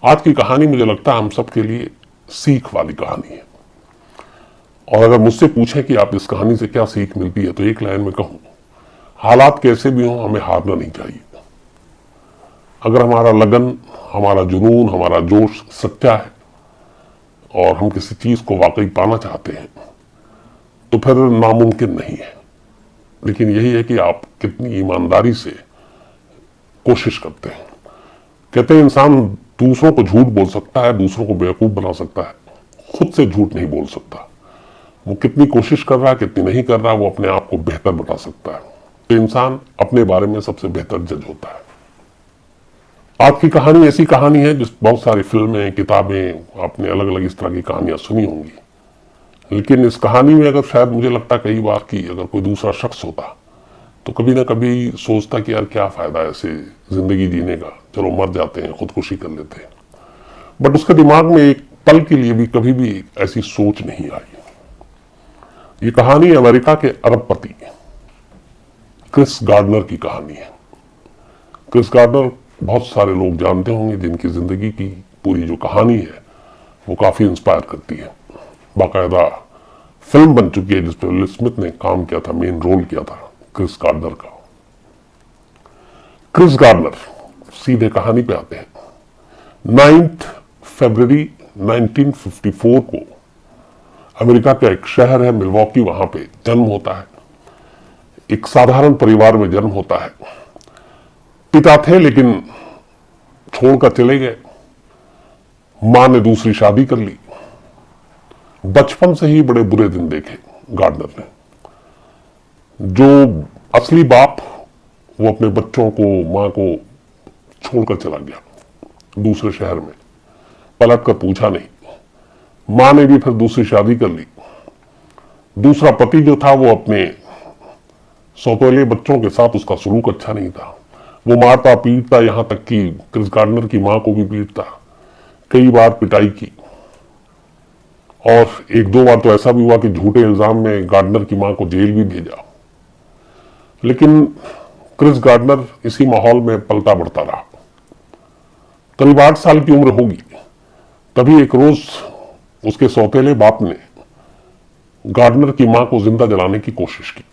आज की कहानी मुझे लगता है हम सबके लिए सीख वाली कहानी है। और अगर मुझसे पूछे कि आप इस कहानी से क्या सीख मिलती है, तो एक लाइन में कहूं, हालात कैसे भी हों हमें हारना नहीं चाहिए। अगर हमारा लगन, हमारा जुनून, हमारा जोश सच्चा है और हम किसी चीज को वाकई पाना चाहते हैं, तो फिर नामुमकिन नहीं है। लेकिन यही है कि आप कितनी ईमानदारी से कोशिश करते हैं। कहते हैं इंसान दूसरों को झूठ बोल सकता है, दूसरों को बेवकूफ बना सकता है, खुद से झूठ नहीं बोल सकता। वो कितनी कोशिश कर रहा है, कितनी नहीं कर रहा, वो अपने आप को बेहतर बना सकता है। तो इंसान अपने बारे में सबसे बेहतर जज होता है। आज की कहानी ऐसी कहानी है जिस बहुत सारी फिल्में, किताबें, आपने अलग अलग इस तरह की कहानियां सुनी होंगी। लेकिन इस कहानी में अगर शायद मुझे लगता कई बार कि अगर कोई दूसरा शख्स होता तो कभी ना कभी सोचता कि यार क्या फायदा ऐसे जिंदगी जीने का, चलो मर जाते हैं, खुदकुशी कर लेते हैं। बट उसके दिमाग में एक पल के लिए भी कभी भी ऐसी सोच नहीं आई। ये कहानी अमेरिका के अरबपति क्रिस गार्डनर की कहानी है। क्रिस गार्डनर बहुत सारे लोग जानते होंगे, जिनकी जिंदगी की पूरी जो कहानी है वो काफी इंस्पायर करती है। बाकायदा फिल्म बन चुकी है जिस पर विल स्मिथ ने काम किया था, मेन रोल किया था क्रिस गार्डनर का। क्रिस गार्डनर, सीधे कहानी पे आते हैं। 9 फरवरी 1954 को अमेरिका का एक शहर है मिल्वॉकी, वहां पे जन्म होता है। एक साधारण परिवार में जन्म होता है। पिता थे लेकिन छोड़कर चले गए। मां ने दूसरी शादी कर ली। बचपन से ही बड़े बुरे दिन देखे गार्डनर ने। जो असली बाप, वो अपने बच्चों को, मां को छोड़कर चला गया दूसरे शहर में, पलट कर पूछा नहीं। मां ने भी फिर दूसरी शादी कर ली। दूसरा पति जो था वो अपने सौतेले बच्चों के साथ उसका सलूक अच्छा नहीं था। वो मारता पीटता, यहां तक कि क्रिस गार्डनर की मां को भी पीटता, कई बार पिटाई की। और एक दो बार तो ऐसा भी हुआ कि झूठे इल्जाम में गार्डनर की मां को जेल भी भेजा। लेकिन क्रिस गार्डनर इसी माहौल में पलता बढ़ता रहा। करीब 8 साल की उम्र होगी, तभी एक रोज उसके सौतेले बाप ने गार्डनर की मां को जिंदा जलाने की कोशिश की।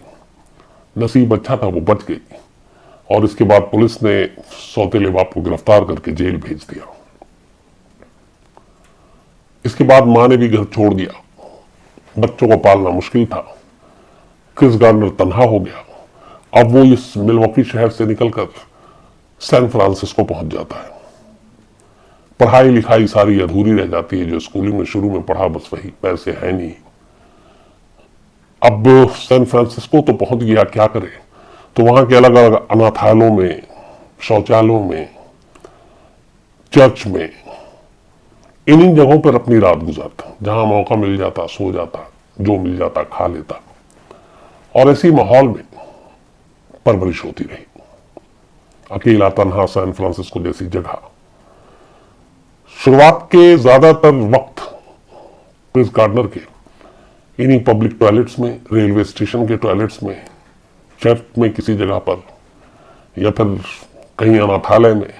नसीब अच्छा था, वो बच गई। और इसके बाद पुलिस ने सौतेले बाप को गिरफ्तार करके जेल भेज दिया। इसके बाद मां ने भी घर छोड़ दिया। बच्चों को पालना मुश्किल था। क्रिस गार्डनर तन्हा हो गया। अब वो इस मिल्वॉकी शहर से निकलकर सैन फ्रांसिस्को पहुंच जाता है। पढ़ाई लिखाई सारी अधूरी रह जाती है। जो स्कूलिंग में शुरू में पढ़ा, बस वही, पैसे है नहीं। अब सैन फ्रांसिस्को तो पहुंच गया, क्या करे? तो वहां के अलग अलग अनाथालयों में, शौचालयों में, चर्च में, इन जगहों पर अपनी रात गुजारता। जहां मौका मिल जाता सो जाता, जो मिल जाता खा लेता। और ऐसी माहौल में परवरिश होती रही। अकेला तन्हा सैन फ्रांसिस्को जैसी जगह। शुरुआत के ज्यादातर वक्त क्रिस गार्डनर के इन्हीं पब्लिक टॉयलेट्स में, रेलवे स्टेशन के टॉयलेट्स में, चर्च में किसी जगह पर, या फिर कहीं अनाथालय में,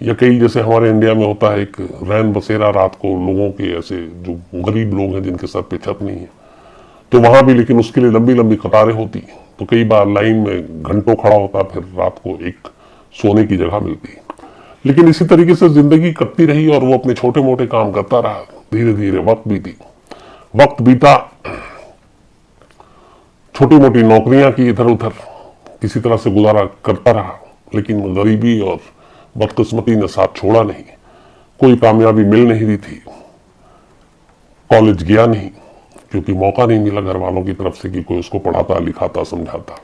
या कहीं जैसे हमारे इंडिया में होता है एक रैन बसेरा रात को लोगों के, ऐसे जो गरीब लोग हैं जिनके सर पे छत नहीं है, तो वहां भी लेकिन उसके लिए लंबी लंबी कतारें होती। तो कई बार लाइन में घंटों खड़ा होता, फिर रात को एक सोने की जगह मिलती। लेकिन इसी तरीके से जिंदगी कटती रही और वो अपने छोटे मोटे काम करता रहा। धीरे धीरे वक्त बीता। छोटी मोटी नौकरियां की इधर उधर, किसी तरह से गुजारा करता रहा। लेकिन गरीबी और बदकिस्मती ने साथ छोड़ा नहीं। कोई कामयाबी मिल नहीं रही थी। कॉलेज गया नहीं क्योंकि मौका नहीं मिला घर वालों की तरफ से कि कोई उसको पढ़ाता, लिखाता, समझाता।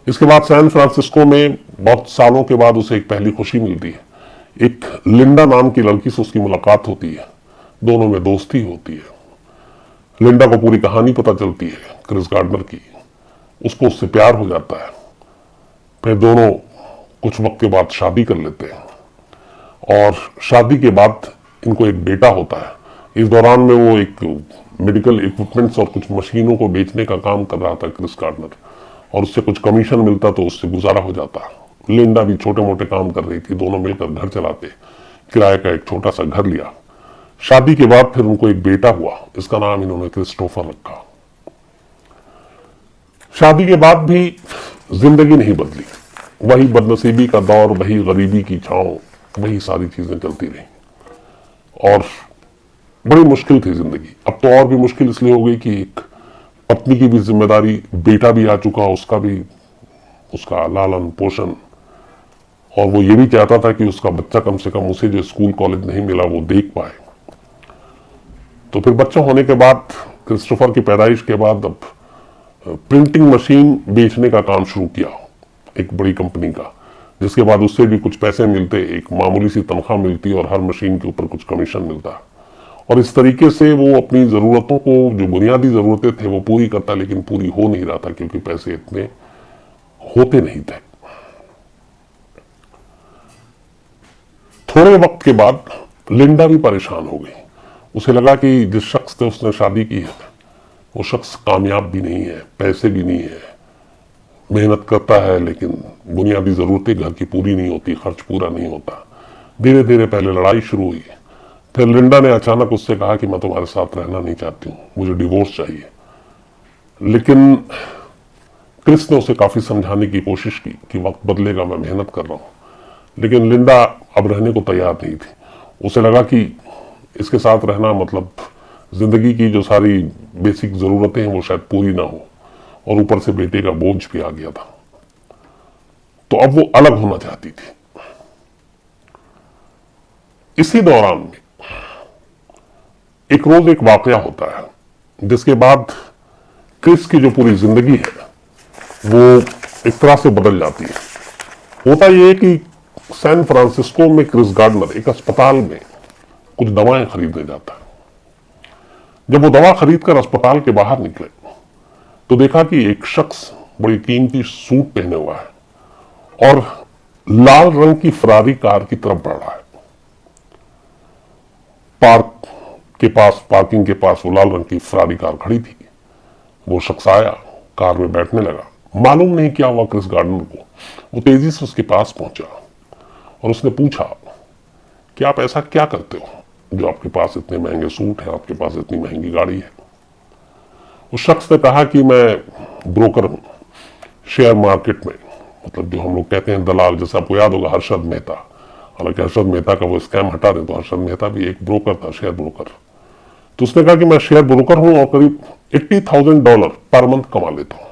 इसके बाद सैन फ्रांसिस्को में बहुत सालों के बाद उसे एक पहली खुशी मिलती है। एक लिंडा नाम की लड़की से उसकी मुलाकात होती है। दोनों में दोस्ती होती है। लिंडा को पूरी कहानी पता चलती है क्रिस गार्डनर की। उसको उससे प्यार हो जाता है। फिर दोनों कुछ वक्त के बाद शादी कर लेते हैं और शादी के बाद इनको एक बेटा होता है। इस दौरान में वो एक मेडिकल इक्विपमेंट्स और कुछ मशीनों को बेचने का काम कर रहा था क्रिस गार्डनर, और उससे कुछ कमीशन मिलता तो उससे गुजारा हो जाता। लिंडा भी छोटे मोटे काम कर रही थी। दोनों मिलकर घर चलाते। किराए का एक छोटा सा घर लिया। शादी के बाद फिर उनको एक बेटा हुआ, इसका नाम इन्होंने क्रिस्टोफर रखा। शादी के बाद भी जिंदगी नहीं बदली, वही बदनसीबी का दौर, वही गरीबी की छांव, वही सारी चीजें चलती रही और बड़ी मुश्किल थी जिंदगी। अब तो और भी मुश्किल इसलिए हो गई कि एक पत्नी की भी जिम्मेदारी, बेटा भी आ चुका, उसका भी, उसका लालन पोषण, और वो ये भी चाहता था कि उसका बच्चा कम से कम उसे जो स्कूल कॉलेज नहीं मिला वो देख पाए। तो फिर बच्चा होने के बाद, क्रिस्टोफर की पैदाइश के बाद, अब प्रिंटिंग मशीन बेचने का काम शुरू किया एक बड़ी कंपनी का, जिसके बाद उससे भी कुछ पैसे मिलते, एक मामूली सी तनख्वाह मिलती और हर मशीन के ऊपर कुछ कमीशन मिलता। और इस तरीके से वो अपनी जरूरतों को, जो बुनियादी जरूरतें थे वो पूरी करता, लेकिन पूरी हो नहीं रहा था क्योंकि पैसे इतने होते नहीं थे। थोड़े वक्त के बाद लिंडा भी परेशान हो गई। उसे लगा कि जिस शख्स से उसने शादी की है वो शख्स कामयाब भी नहीं है, पैसे भी नहीं है, मेहनत करता है लेकिन बुनियादी जरूरतें घर की पूरी नहीं होती, खर्च पूरा नहीं होता। धीरे धीरे पहले लड़ाई शुरू हुई, फिर लिंडा ने अचानक उससे कहा कि मैं तुम्हारे साथ रहना नहीं चाहती हूँ, मुझे डिवोर्स चाहिए। लेकिन क्रिस ने उसे काफी समझाने की कोशिश की कि वक्त बदलेगा, मैं मेहनत कर रहा हूं। लेकिन लिंडा अब रहने को तैयार नहीं थी। उसे लगा कि इसके साथ रहना मतलब जिंदगी की जो सारी बेसिक जरूरतें हैं वो शायद पूरी ना हो, और ऊपर से बेटे का बोझ भी आ गया था। तो अब वो अलग होना चाहती थी। इसी दौरान में एक रोज एक वाकया होता है जिसके बाद क्रिस की जो पूरी जिंदगी है वो एक तरह से बदल जाती है। होता यह कि सैन फ्रांसिस्को में क्रिस गार्डनर एक अस्पताल में कुछ दवाएं खरीदने जाता है। जब वो दवा खरीदकर अस्पताल के बाहर निकले तो देखा कि एक शख्स बड़ी कीमती सूट पहने हुआ है और लाल रंग की फरारी कार की तरफ बढ़ रहा है। पार्किंग के पास वो लाल रंग की फरारी कार खड़ी थी। वो शख्स आया, कार में बैठने लगा। मालूम नहीं क्या हुआ क्रिस गार्डनर को, वो तेजी से उसके पास पहुंचा और उसने पूछा कि आप ऐसा क्या करते हो जो आपके पास इतने महंगे सूट हैं, आपके पास इतनी महंगी गाड़ी है। उस शख्स ने कहा कि मैं ब्रोकर हूं शेयर मार्केट में, मतलब जो हम लोग कहते हैं दलाल, जैसे आपको याद होगा हर्षद मेहता। हालांकि हर्षद मेहता का वो स्कैम हटा दें तो हर्षद मेहता भी एक ब्रोकर था, शेयर ब्रोकर। तो उसने कहा कि मैं शेयर ब्रोकर हूं और करीब $80,000 पर मंथ कमा लेता हूं।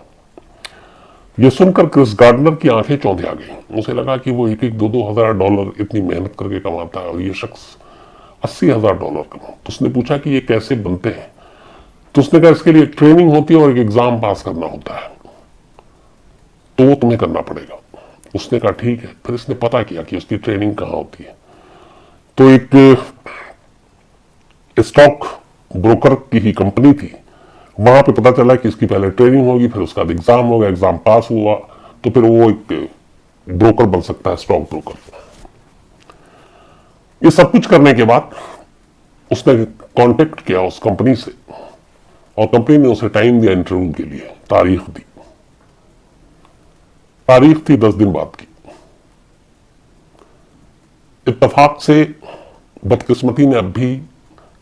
यह सुनकर क्रिस गार्डनर की आंखें चौंधिया गई। उसे लगा कि वो एक $2,000 $2,000 इतनी मेहनत करके कमाता है और ये शख्स $80,000 कमा। तो उसने पूछा कि ये कैसे बनते हैं। तो उसने कहा इसके लिए एक ट्रेनिंग होती है और एक एग्जाम पास करना होता है, तो वो तुम्हें करना पड़ेगा। उसने कहा ठीक है। फिर इसने पता किया कि उसकी ट्रेनिंग कहाँ होती है। तो एक स्टॉक ब्रोकर की ही कंपनी थी, वहां पे पता चला कि इसकी पहले ट्रेनिंग होगी, फिर उसका एग्जाम होगा, एग्जाम पास हुआ तो फिर वो एक ब्रोकर बन सकता है, स्टॉक ब्रोकर। ये सब कुछ करने के बाद उसने कांटेक्ट किया उस कंपनी से और कंपनी ने उसे टाइम दिया इंटरव्यू के लिए, तारीख दी। तारीख थी 10 दिन बाद की। इत्तेफाक से बदकिस्मती ने अब भी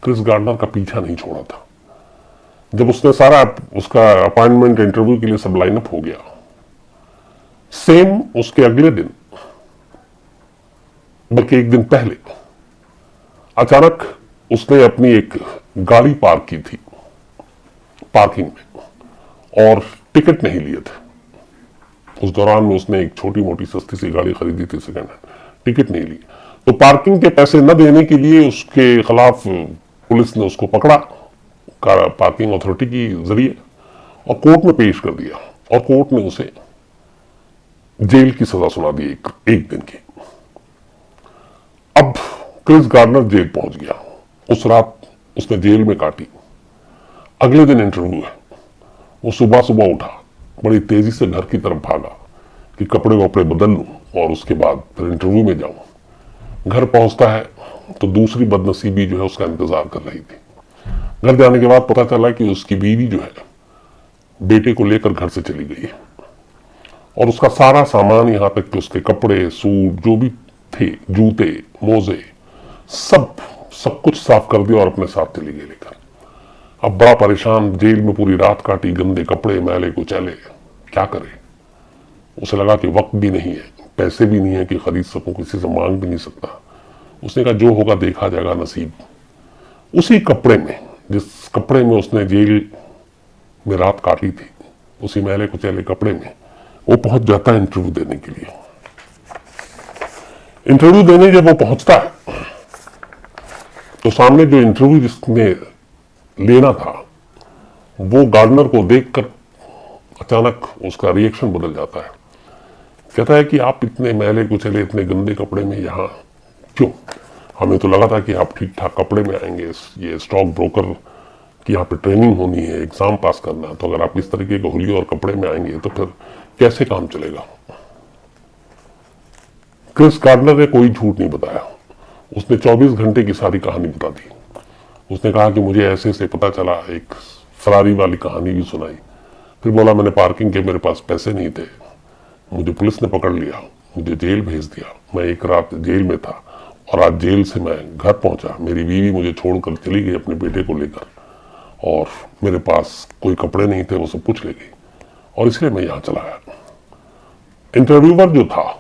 क्रिस गार्डनर का पीछा नहीं छोड़ा था। जब उसने सारा उसका अपॉइंटमेंट इंटरव्यू के लिए सब लाइनअप हो गया, सेम उसके अगले दिन, बल्कि एक दिन पहले, अचानक उसने अपनी एक गाड़ी पार्क की थी पार्किंग में और टिकट नहीं लिए थे। उस दौरान में उसने एक छोटी मोटी सस्ती सी गाड़ी खरीदी थी सेकंड हैंड, टिकट नहीं ली। तो पार्किंग के पैसे न देने के लिए उसके खिलाफ पुलिस ने उसको पकड़ा पार्किंग अथॉरिटी के जरिए और कोर्ट में पेश कर दिया और कोर्ट ने उसे जेल की सजा सुना दी, एक दिन की। अब क्रिस गार्डनर जेल पहुंच गया। उस रात उसने जेल में काटी। अगले दिन इंटरव्यू है। वो सुबह सुबह उठा, बड़ी तेजी से घर की तरफ भागा कि कपड़े वपड़े बदल लूं और उसके बाद फिर इंटरव्यू में जाऊं। घर पहुंचता है तो दूसरी बदनसीबी जो है उसका इंतजार कर रही थी। घर जाने के बाद पता चला कि उसकी बीवी जो है बेटे को लेकर घर से चली गई है और उसका सारा सामान, यहां तक कि उसके कपड़े, सूट जो भी थे, जूते, मोजे, सब सब कुछ साफ कर दिया और अपने साथ चली गई लेकर। अब बड़ा परेशान, जेल में पूरी रात काटी, गंदे कपड़े मैले कुचैले, क्या करे। उसे लगा कि वक्त भी नहीं है, पैसे भी नहीं है कि खरीद सकूं, किसी से मांग भी नहीं सकता। उसने कहा जो होगा देखा जाएगा, नसीब। उसी कपड़े में, जिस कपड़े में उसने जेल में रात काटी थी, उसी मैले कुचैले कपड़े में वो पहुंच जाता है इंटरव्यू देने के लिए। इंटरव्यू देने जब वो पहुंचता है तो सामने जो इंटरव्यू जिसने लेना था वो गार्डनर को देखकर अचानक उसका रिएक्शन बदल जाता है। कहता है कि आप इतने मैले कुचैले, इतने गंदे कपड़े में यहाँ क्यों? हमें तो लगा था कि आप ठीक ठाक कपड़े में आएंगे, ये स्टॉक ब्रोकर की यहाँ पे ट्रेनिंग होनी है, एग्जाम पास करना है, तो अगर आप इस तरीके के हुलिये और कपड़े में आएंगे तो फिर कैसे काम चलेगा। क्रिस गार्डनर ने कोई झूठ नहीं बताया। उसने 24 घंटे की सारी कहानी बता दी। उसने कहा कि मुझे ऐसे ऐसे पता चला, एक फरारी वाली कहानी भी सुनाई। फिर बोला मैंने पार्किंग के, मेरे पास पैसे नहीं थे, मुझे पुलिस ने पकड़ लिया, मुझे जेल भेज दिया, मैं एक रात जेल में था और आज जेल से मैं घर पहुंचा, मेरी बीवी मुझे छोड़कर चली गई अपने बेटे को लेकर, और मेरे पास कोई कपड़े नहीं थे, वो सब कुछ ले गई, और इसलिए मैं यहां चला आया। इंटरव्यूअर जो था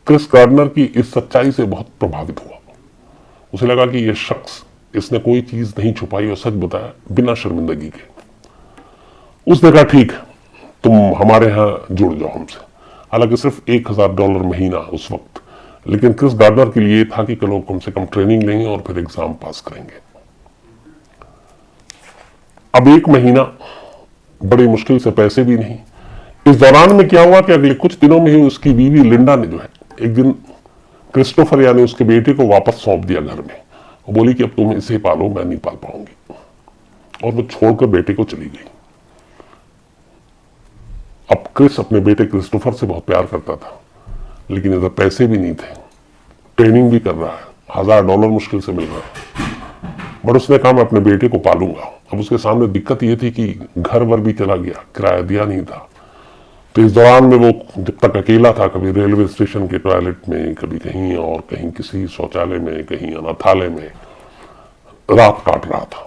क्रिस गार्डनर की इस सच्चाई से बहुत प्रभावित हुआ। उसे लगा कि यह शख्स, इसने कोई चीज नहीं छुपाई और सच बताया बिना शर्मिंदगी के। उसने कहा ठीक, तुम हमारे यहां जुड़ जाओ हमसे। हालांकि सिर्फ $1000 महीना उस वक्त, लेकिन क्रिस गार्डनर के लिए ये था कि लोग कम से कम ट्रेनिंग लेंगे और फिर एग्जाम पास करेंगे। अब 1 महीना, बड़ी मुश्किल से पैसे भी नहीं। इस दौरान में क्या हुआ कि अगले कुछ दिनों में ही उसकी बीवी लिंडा ने जो है एक दिन क्रिस्टोफर यानी उसके बेटे को वापस सौंप दिया घर में। वो बोली कि अब तुम इसे पालो, मैं नहीं पाल पाऊंगी, और वो छोड़कर बेटे को चली गई। अब क्रिस अपने बेटे क्रिस्टोफर से बहुत प्यार करता था, लेकिन इधर पैसे भी नहीं थे, ट्रेनिंग भी कर रहा है, $1000 मुश्किल से मिल रहा है। बट उसने कहा मैं अपने बेटे को पालूंगा। अब उसके सामने दिक्कत यह थी कि घर वर भी चला गया, किराया दिया नहीं था। तो इस दौरान में वो जब तक अकेला था, कभी रेलवे स्टेशन के टॉयलेट में, कभी कहीं और कहीं किसी शौचालय में, कहीं अनाथालय में रात काट रहा था।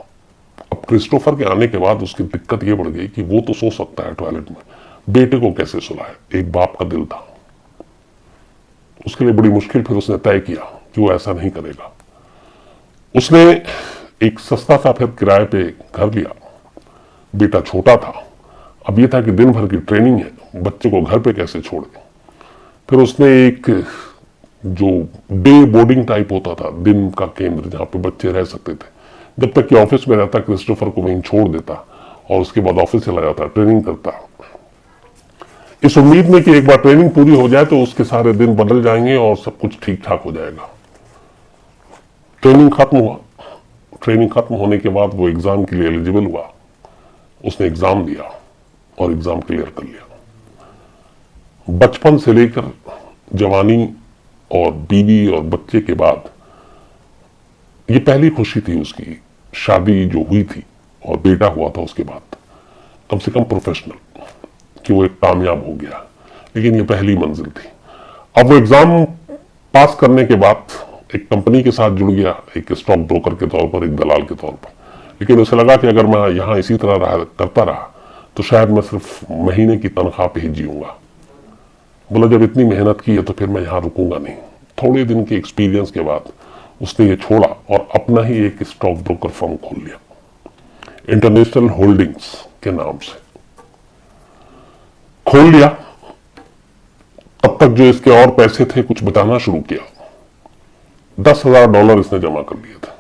अब क्रिस्टोफर के आने के बाद उसकी दिक्कत ये बढ़ गई कि वो तो सो सकता है टॉयलेट में, बेटे को कैसे सुलाए। एक बाप का दिल था। उसके लिए बड़ी मुश्किल फिर उसने तय किया कि वो ऐसा नहीं करेगा। उसने एक सस्ता सा फिर किराए पे घर लिया। बेटा छोटा था, अब ये था कि दिन भर की ट्रेनिंग है, बच्चे को घर पे कैसे छोड़े। फिर उसने एक जो डे बोर्डिंग टाइप होता था, दिन का केंद्र जहां पे बच्चे रह सकते थे, जब तक कि ऑफिस में रहता क्रिस्टोफर को वहीं छोड़ देता और उसके बाद ऑफिस चला जाता, ट्रेनिंग करता, इस उम्मीद में कि एक बार ट्रेनिंग पूरी हो जाए तो उसके सारे दिन बदल जाएंगे और सब कुछ ठीक ठाक हो जाएगा। ट्रेनिंग खत्म हुआ। ट्रेनिंग खत्म होने के बाद वो एग्जाम के लिए एलिजिबल हुआ। उसने एग्जाम दिया और एग्जाम क्लियर कर लिया। बचपन से लेकर जवानी और बीवी और बच्चे के बाद ये पहली खुशी थी उसकी, शादी जो हुई थी और बेटा हुआ था उसके बाद, कम से कम प्रोफेशनल, कि वो एक कामयाब हो गया। लेकिन ये पहली मंजिल थी। अब वो एग्जाम पास करने के बाद एक कंपनी के साथ जुड़ गया, एक स्टॉक ब्रोकर के तौर पर, एक दलाल के तौर पर। लेकिन उसे लगा कि अगर मैं यहां इसी तरह करता रहा तो शायद मैं सिर्फ महीने की तनख्वाह पे ही जीऊंगा। बोला जब इतनी मेहनत की है तो फिर मैं यहां रुकूंगा नहीं। थोड़े दिन के एक्सपीरियंस के बाद उसने ये छोड़ा और अपना ही एक स्टॉक ब्रोकर फर्म खोल लिया, इंटरनेशनल होल्डिंग्स के नाम से खोल लिया। तब तक जो इसके और पैसे थे कुछ बचाना शुरू किया। $10,000 इसने जमा कर लिए थे।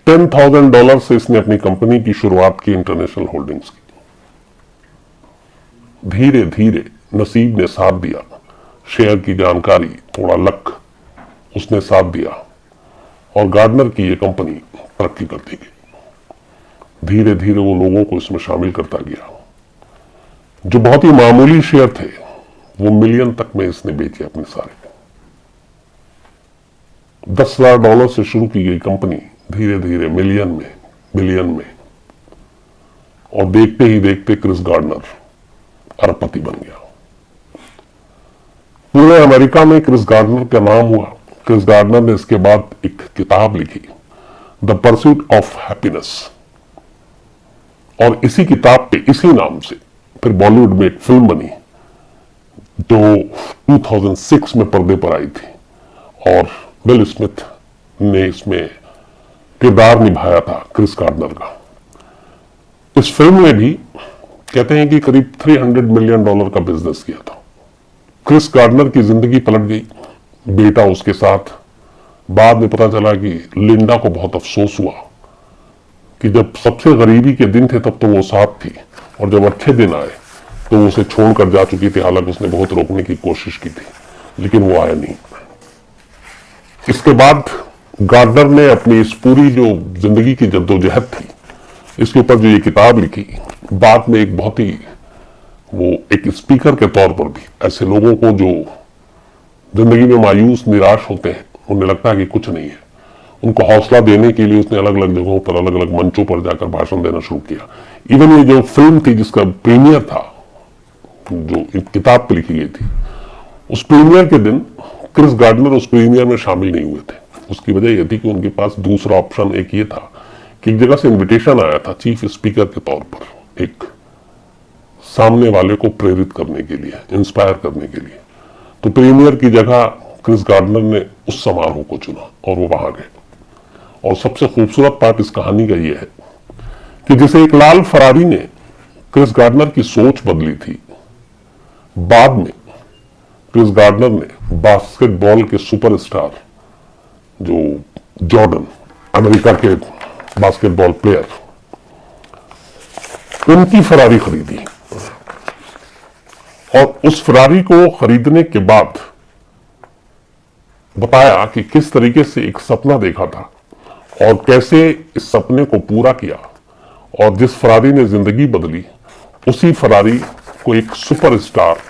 $10,000 से इसने अपनी कंपनी की शुरुआत की, इंटरनेशनल होल्डिंग्स की। धीरे धीरे नसीब ने साथ दिया, शेयर की जानकारी, थोड़ा लक उसने साथ दिया और गार्डनर की ये कंपनी तरक्की करती गई। धीरे धीरे वो लोगों को इसमें शामिल करता गया। जो बहुत ही मामूली शेयर थे वो मिलियन तक में इसने बेचे अपने सारे। $10,000 से शुरू की गई कंपनी धीरे धीरे मिलियन में, बिलियन में, और देखते ही देखते क्रिस गार्डनर अरबपति बन गया। पूरे अमेरिका में क्रिस गार्डनर का नाम हुआ, क्रिस गार्डनर ने इसके बाद एक किताब लिखी, द परस्यूट ऑफ हैप्पीनेस, और इसी किताब पे इसी नाम से फिर बॉलीवुड में एक फिल्म बनी जो 2006 में पर्दे पर आई थी और विल स्मिथ ने इसमें किरदार निभाया था क्रिस गार्डनर का। इस फिल्म में भी कहते हैं कि करीब $300 मिलियन का बिजनेस किया था। क्रिस गार्डनर की जिंदगी पलट गई, बेटा उसके साथ। बाद में पता चला कि लिंडा को बहुत अफसोस हुआ कि जब सबसे गरीबी के दिन थे तब तो वो साथ थी, और जब अच्छे दिन आए तो वो उसे छोड़कर जा चुकी थी। हालांकि उसने बहुत रोकने की कोशिश की थी, लेकिन वो आया नहीं। इसके बाद गार्डनर ने अपनी इस पूरी जो जिंदगी की जद्दोजहद थी, इसके ऊपर जो ये किताब लिखी, बाद में एक बहुत ही वो एक स्पीकर के तौर पर भी ऐसे लोगों को जो जिंदगी में मायूस निराश होते हैं, उन्हें लगता है कि कुछ नहीं है, उनको हौसला देने के लिए उसने अलग अलग जगहों पर अलग अलग मंचों पर जाकर भाषण देना शुरू किया। इवन ये जो फिल्म थी जिसका प्रीमियर था, जो किताब पे लिखी गई थी, उस प्रीमियर के दिन क्रिस गार्डनर उस प्रीमियर में शामिल नहीं हुए थे। उसकी वजह यह थी कि उनके पास दूसरा ऑप्शन एक ये था कि एक जगह से इनविटेशन आया था चीफ स्पीकर के तौर पर, एक सामने वाले को प्रेरित करने के लिए, इंस्पायर करने के लिए। तो प्रीमियर की जगह क्रिस गार्डनर ने उस समारोह को चुना और वो वहां गए। और सबसे खूबसूरत पार्ट इस कहानी का यह है कि जैसे एक लाल फरारी ने क्रिस गार्डनर की सोच बदली थी, बाद में क्रिस गार्डनर ने बास्केटबॉल के सुपरस्टार जो जॉर्डन, अमेरिका के बास्केटबॉल प्लेयर, उनकी फरारी खरीदी। और उस फरारी को खरीदने के बाद बताया कि किस तरीके से एक सपना देखा था और कैसे इस सपने को पूरा किया, और जिस फरारी ने जिंदगी बदली, उसी फरारी को एक सुपरस्टार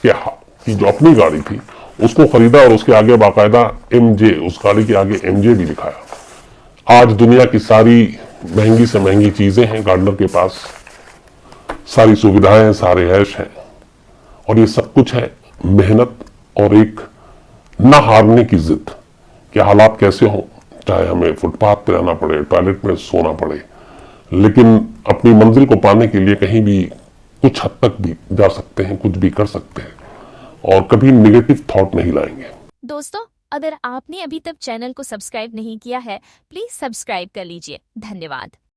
की जो अपनी गाड़ी थी उसको खरीदा, और उसके आगे बाकायदा एमजे, उस गाड़ी के आगे एमजे भी दिखाया। आज दुनिया की सारी महंगी से महंगी चीजें हैं गार्डनर के पास, सारी सुविधाएं हैं, सारे ऐश हैं, और ये सब कुछ है मेहनत और एक ना हारने की जिद कि हालात कैसे हों, चाहे हमें फुटपाथ पे रहना पड़े, टॉयलेट में सोना पड़े, लेकिन अपनी मंजिल को पाने के लिए कहीं भी कुछ हद तक भी जा सकते हैं, कुछ भी कर सकते हैं, और कभी नेगेटिव थॉट नहीं लाएंगे। दोस्तों, अगर आपने अभी तक चैनल को सब्सक्राइब नहीं किया है, प्लीज सब्सक्राइब कर लीजिए। धन्यवाद।